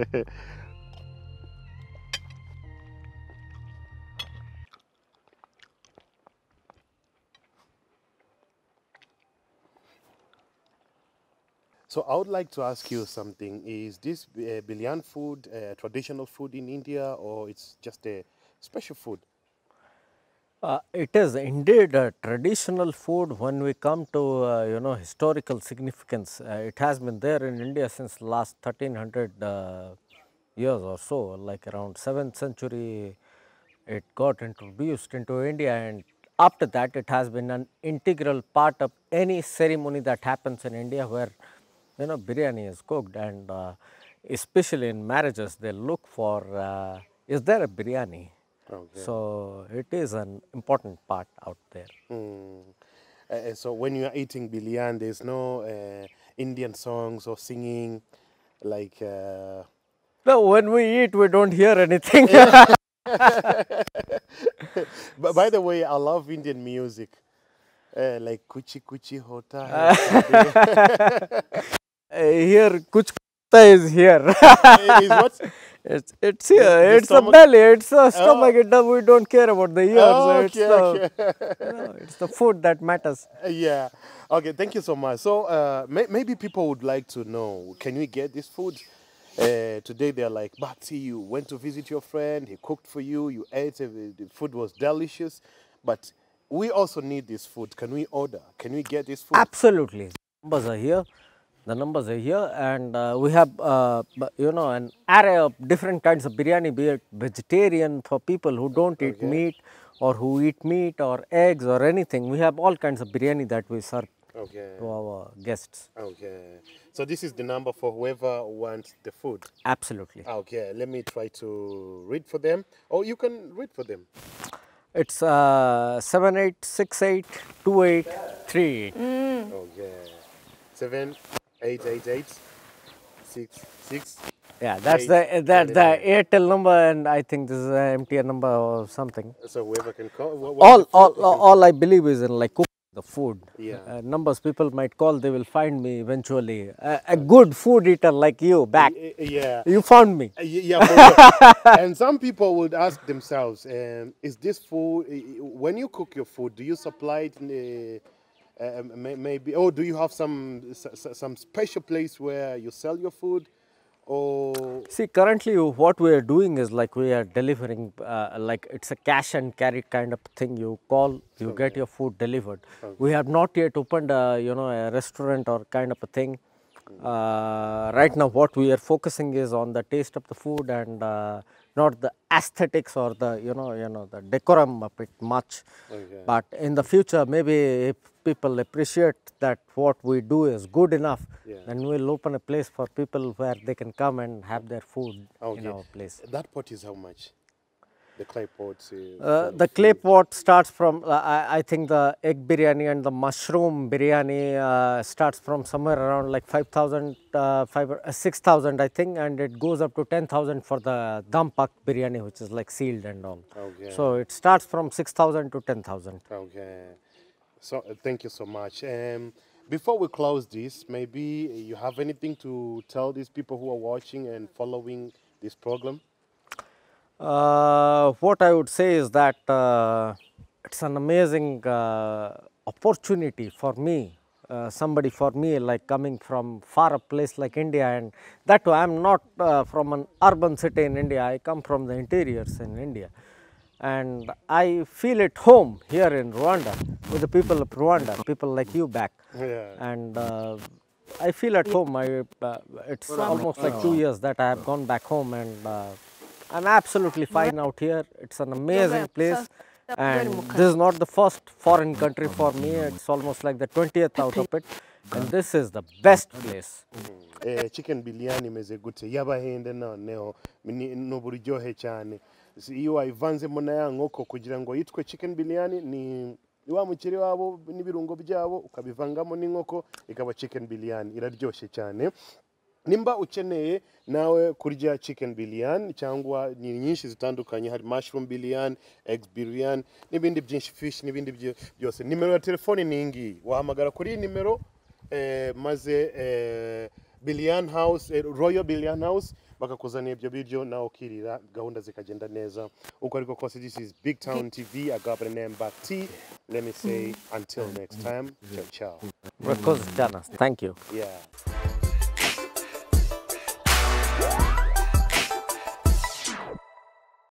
So I would like to ask you something. Is this billion food traditional food in India, or it's just a special food? It is indeed a traditional food when we come to historical significance. It has been there in India since last 1300 years or so, like around 7th century it got introduced into India, and after that it has been an integral part of any ceremony that happens in India where biryani is cooked, and especially in marriages they look for is there a biryani. Okay. So it is an important part out there. So when you are eating billion, there's no Indian songs or singing like. No, when we eat, we don't hear anything. But by the way, I love Indian music, like Kuchi Kuchi Hota Hai. Here, kuch is here. Is what? It's here. The It's stomach? a belly. It's a stomach. We don't care about the ears. Oh, It's okay, it's the food that matters. Yeah. Okay. Thank you so much. So maybe people would like to know: can we get this food? Today they're like, Bac-T, you went to visit your friend. He cooked for you. You ate. The food was delicious, but we also need this food. Can we order? Can we get this food? Absolutely. Numbers are here. The numbers are here, and we have an array of different kinds of biryani, be it vegetarian for people who don't eat meat, or who eat meat or eggs or anything. We have all kinds of biryani that we serve to our guests. Okay. So this is the number for whoever wants the food. Absolutely. Okay. Let me try to read for them. Or you can read for them. It's 78682838. Okay. 7888 Yeah, that's the Airtel number, and I think this is an MTN number or something. So whoever can call. All I believe is in like cooking the food. Yeah. Numbers people might call, they will find me eventually. A good food eater like you back. Yeah. You found me. Yeah, for sure. And some people would ask themselves, is this food, when you cook your food, do you supply it maybe, or do you have some special place where you sell your food? Or See, currently what we are doing is like we are delivering, like it's a cash and carry kind of thing. You call, you get your food delivered. We have not yet opened a restaurant or kind of a thing. Right now what we are focusing is on the taste of the food and not the aesthetics or the the decorum of it much. But in the future, maybe if people appreciate that what we do is good enough, then we'll open a place for people where they can come and have their food in our place. That pot is how much? The clay pot? The clay pot starts from, I think the egg biryani and the mushroom biryani starts from somewhere around like 5,000, 6,000 I think, and it goes up to 10,000 for the dum pak biryani, which is like sealed and all. Okay. So it starts from 6,000 to 10,000. Okay. So thank you so much. Before we close this, maybe you have anything to tell these people who are watching and following this program? What I would say is that it's an amazing opportunity for me, somebody for me like coming from far a place like India, and that too I am not from an urban city in India, I come from the interiors in India, and I feel at home here in Rwanda with the people of Rwanda, people like you back. And I feel at home. It's almost like 2 years that I have gone back home, and I'm absolutely fine out here. It's an amazing place, and this is not the first foreign country for me. It's almost like the 20th out of it, and this is the best place. Chicken biryani meze gute y'Abahinde noneho n'uburyohe cyane. Iyo wayivanzemo na ya nkoko kugira ngo yitwe chicken biryani, ni wa mukiri wabo n'ibirungo byabo ukabivangamo n'inkoko ikaba chicken biryani, iraryoshye cyane. nimba ukeneye nawe kurya chicken biryani cyangwa ni nyinshi zitandukanye, hari mushroom biryani, egg biryani n'ibindi byinshi, fish n'ibindi byose. Nimero ya telefone ni ngiyi, wahamagara kuri iyi nimero maze Biryani House, Royal Biryani House bakakuzanira ibyo biryo nawe ukirira, gahunda zikagenda neza uko ariko kose. This is BigTown TV. I got the name Bac-T. Let me say until next time, ciao ciao. Thank you. Yeah.